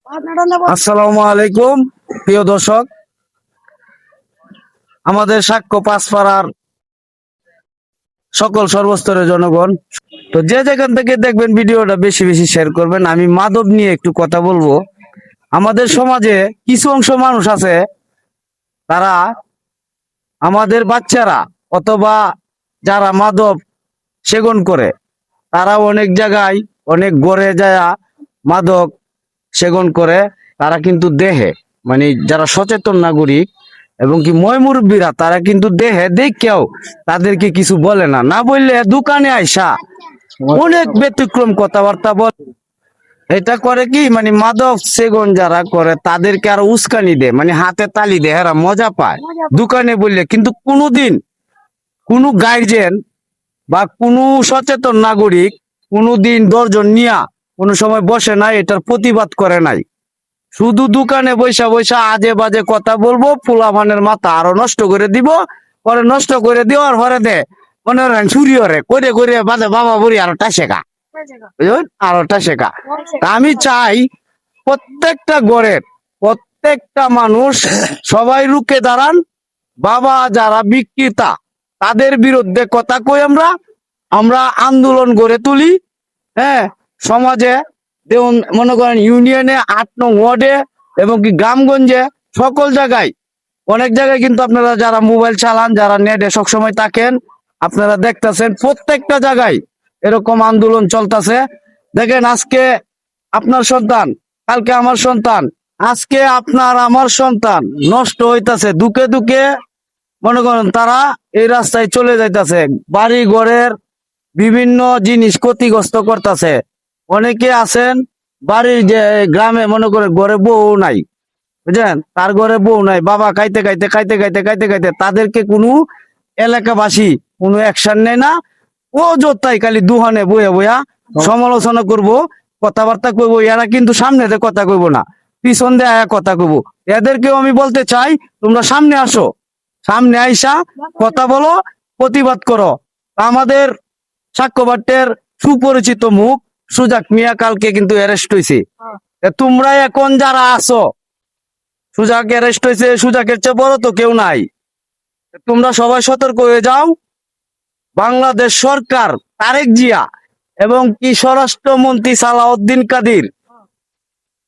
আসসালামু আলাইকুম প্রিয় দর্শক, আমাদের সাক্ষ্য পাঁচপাড়ার সকল সর্বস্তরের জনগণ, তো যে যেখান থেকে দেখবেন ভিডিওটা বেশি বেশি শেয়ার করবেন। আমি মাদক নিয়ে একটু কথা বলবো। আমাদের সমাজে কিছু অংশ মানুষ আছে, তারা আমাদের বাচ্চারা অথবা যারা মাদক সেবন করে, তারা অনেক জায়গায় অনেক গড়ে যায় মাদক সেবন করে। তারা কিন্তু দেহে, মানে যারা সচেতন নাগরিক এবং কি ময় মুরব্বীরা, তারা কিন্তু দেহে দেখেও তাদেরকে কিছু বলে না। না বললে দোকানে আইসা অনেক ব্যতিক্রম কথাবার্তা বল। এটা করে কি, মানে মাদক সেবন যারা করে তাদেরকে আরো উস্কানি দেয়, মানে হাতে তালি দেয়, এরা মজা পায় দোকানে বললে। কিন্তু কোনোদিন কোনো গার্জেন বা কোনো সচেতন নাগরিক কোনোদিন দর্জন নিয়া কোনো সময় বসে নাই, এটার প্রতিবাদ করে নাই। শুধু দোকানে বৈশা বৈশা আজে বাজে কথা বলবো, পোলাপানের মাথা আরো নষ্ট করে দিব। পরে নষ্ট করে দেওয়ার পরে দে মনে হয় চুরি হরে করে করে বাজে বাবা বুড়ি আরোটা শেখা, বুঝলেন, আরোটা শেখা। আমি চাই প্রত্যেকটা গড়ের প্রত্যেকটা মানুষ সবাই রুখে দাঁড়ান। বাবা যারা বিক্রেতা তাদের বিরুদ্ধে কথা কই, আমরা আমরা আন্দোলন গড়ে তুলি। হ্যাঁ, সমাজে যেমন মনে করেন ইউনিয়নে 8 নং ওয়ার্ডে এবং কি গ্রামগঞ্জে সকল জায়গায়, অনেক জায়গায় কিন্তু আপনারা যারা মোবাইল চালান, যারা নেটে সবসময় থাকেন, আপনারা দেখতেছেন প্রত্যেকটা জায়গায় এরকম আন্দোলন চলতেছে। দেখেন, আজকে আপনার সন্তান, কালকে আমার সন্তান, আজকে আপনার আমার সন্তান নষ্ট হইতাছে দুকে দুকে। মনে করেন তারা এই রাস্তায় চলে যাইতাছে, বাড়ি ঘরের বিভিন্ন জিনিস ক্ষতিগ্রস্ত করতেছে। অনেকে আছেন বাড়ির যে গ্রামে মনে করে ঘরে বউ নাই, বুঝলেন, তার ঘরে বউ নাই, বাবা খাইতে খাইতে খাইতে খাইতে খাইতে খাইতে তাদেরকে কোনো এলাকাবাসী কোনো অ্যাকশন নেয় না। ও যোত্তাই খালি দুহানে বইয়া বইয়া সমালোচনা করব, কথাবার্তা কইব। এরা কিন্তু সামনে দিয়ে কথা কইব না, পিছন দিয়ে আয়া কথা কইব। এদেরকেও আমি বলতে চাই, তোমরা সামনে আসো, সামনে আইসা কথা বলো, প্রতিবাদ করো। আমাদের সাক্ষ্যবাটের সুপরিচিত মুখ সুজাক মিয়া কালকে কিন্তু অ্যারেস্ট হয়েছে। তোমরা এখন যারা আছো, সুজাক অ্যারেস্ট হয়েছে, সুজাকের চেয়ে বড় তো কেউ নাই। তোমরা সবাই সতর্ক হয়ে যাও। বাংলাদেশ সরকার, তারেক জিয়া এবং কি স্বরাষ্ট্রমন্ত্রী সালাউদ্দিন কাদের,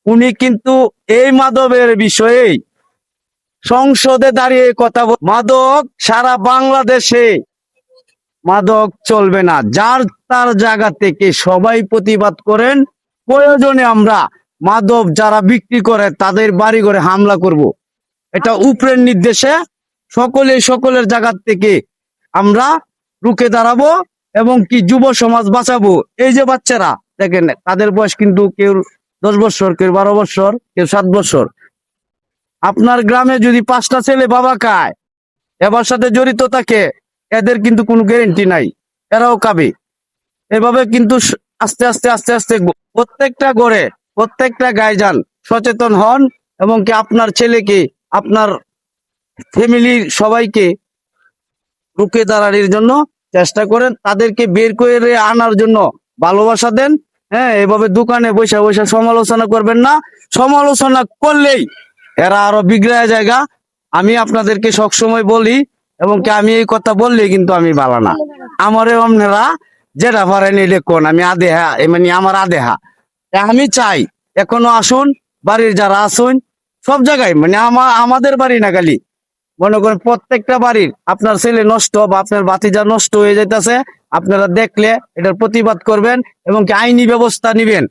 উনি কিন্তু এই মাদকের বিষয়ে সংসদে দাঁড়িয়ে কথা বল। মাদক সারা বাংলাদেশে মাদক চলবে না। যার তার জায়গা থেকে সবাই প্রতিবাদ করেন। প্রয়োজনে আমরা মাদক যারা বিক্রি করে তাদের বাড়ি ঘরে হামলা করব। এটা উপরের নির্দেশে সকলের জায়গা থেকে আমরা রুখে দাঁড়াবো এবং কি যুব সমাজ বাঁচাবো। এই যে বাচ্চারা দেখেন, তাদের বয়স কিন্তু কেউ 10 বছর, কেউ 12 বছর, কেউ 7 বছর। আপনার গ্রামে যদি 5টা ছেলে বাবা খায়, এবার সাথে জড়িত থাকে, এদের কিন্তু কোনো গ্যারেন্টি নাই, এরাও খাবে। এভাবে কিন্তু আস্তে আস্তে আস্তে আস্তে প্রত্যেকটা ঘরে প্রত্যেকটা গার্জিয়ান সচেতন হন এবং কি আপনার ছেলেকে, আপনার ফ্যামিলির সবাইকে রুখে দাঁড়ানোর জন্য চেষ্টা করেন, তাদেরকে বের করে আনার জন্য ভালোবাসা দেন। হ্যাঁ, এভাবে দোকানে বসে বসে সমালোচনা করবেন না। সমালোচনা করলেই এরা আরো বিগড়ায় জায়গা। আমি আপনাদেরকে সবসময় বলি এবং কি আমি এই কথা বললে কিন্তু আমি ভালো না। আমারে আপনারা যেটা পারেন দেখুন, আমি আদেহা, মানে আমার আদেহা। আমি চাই এখনো আসুন, বাড়ির যারা আসুন সব জায়গায়, মানে আমাদের বাড়ি না খালি, মনে করেন প্রত্যেকটা বাড়ির আপনার ছেলে নষ্ট বা আপনার ভাতিজা নষ্ট হয়ে যাইতেছে, আপনারা দেখলে এটার প্রতিবাদ করবেন এবং কি আইনি ব্যবস্থা নিবেন।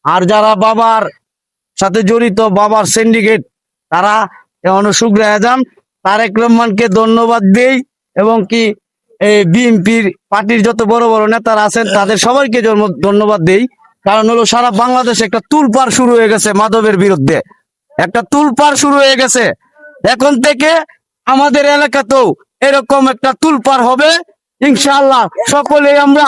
আর যারা বাবার সাথে জড়িত, বাবার সিন্ডিকেট, তারা এখনো শুক্রিয়া যান। তারেক রহমানকে ধন্যবাদ দেই এবং কি বিএনপির পার্টির যত বড় বড় নেতারা আছেন তাদের সবাইকে ধন্যবাদ দেই। কারণ হলো সারা বাংলাদেশে একটা তুলপাড় শুরু হয়ে গেছে মাদকের বিরুদ্ধে, একটা তুলপাড় শুরু হয়ে গেছে। এখন থেকে আমাদের এলাকাতেও এরকম একটা তুলপাড় হবে ইনশাআল্লাহ। সকলে আমরা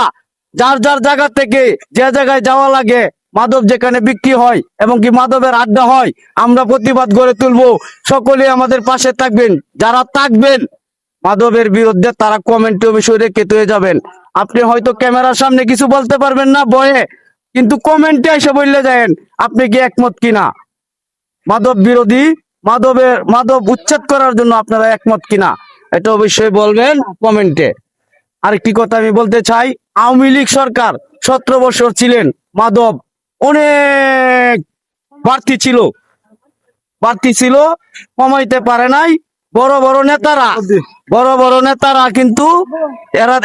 যার যার জায়গা থেকে যে জায়গায় যাওয়া লাগে, মাদক যেখানে বিক্রি হয় এবং কি মাদকের আড্ডা হয়, আমরা প্রতিবাদ গড়ে তুলবো। সকলে আমাদের পাশে থাকবেন। যারা থাকবেন মাদকের বিরুদ্ধে, তারা কমেন্টে অবশ্যই রেখে হয়ে যাবেন। আপনি হয়তো ক্যামেরার সামনে কিছু বলতে পারবেন না ভয়ে, কিন্তু কমেন্টে এসে বললে যাবেন আপনি কি একমত কিনা। মাদক বিরোধী, মাদক উচ্ছেদ করার জন্য আপনারা একমত কিনা এটা অবশ্যই বলবেন কমেন্টে। আরেকটি কথা আমি বলতে চাই, আওয়ামী লীগ সরকার 17 বছর ছিলেন, মাদক অনেক বাড়তি ছিল, কমাইতে পারে নাই। বড় বড় নেতারা কিন্তু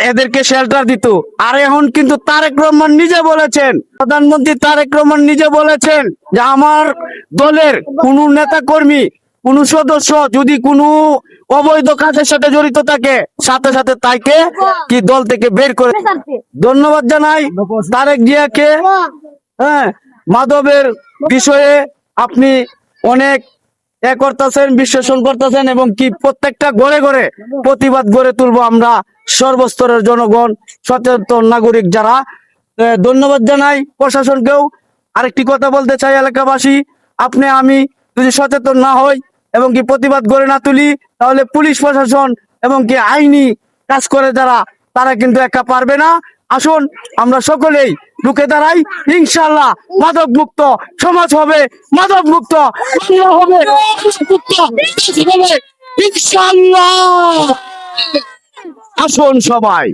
এদেরকে শেল্টার দিত। আর এখন কিন্তু তারেক রহমান নিজে বলেছেন, প্রধানমন্ত্রী তারেক রহমান নিজে বলেছেন যে আমার দলের কোন নেতা কর্মী, কোন সদস্য যদি কোনো অবৈধ কাজের সাথে জড়িত থাকে, সাথে সাথে তাকে কি দল থেকে বের করে। ধন্যবাদ জানাই তারেক জিয়াকে। হ্যাঁ, মাদকের বিষয়ে আপনি অনেক করতেছেন, বিশ্লেষণ করতেছেন, এবং কি প্রত্যেকটা ঘরে ঘরে প্রতিবাদ গড়ে তুলবো আমরা, সর্বস্তরের জনগণ, সচেতন নাগরিক যারা। ধন্যবাদ জানাই প্রশাসনকেও। আরেকটি কথা বলতে চাই, এলাকাবাসী, আপনি আমি যদি সচেতন না হই এবং কি প্রতিবাদ গড়ে না তুলি, তাহলে পুলিশ প্রশাসন এবং কি আইনি কাজ করে যারা, তারা কিন্তু একা পারবে না। আসুন আমরা সকলেই রুখে দাঁড়াই, ইনশাআল্লাহ মাদক মুক্ত সমাজ হবে, মাদক মুক্ত হবে, ইনশাআল্লাহ। আসুন সবাই।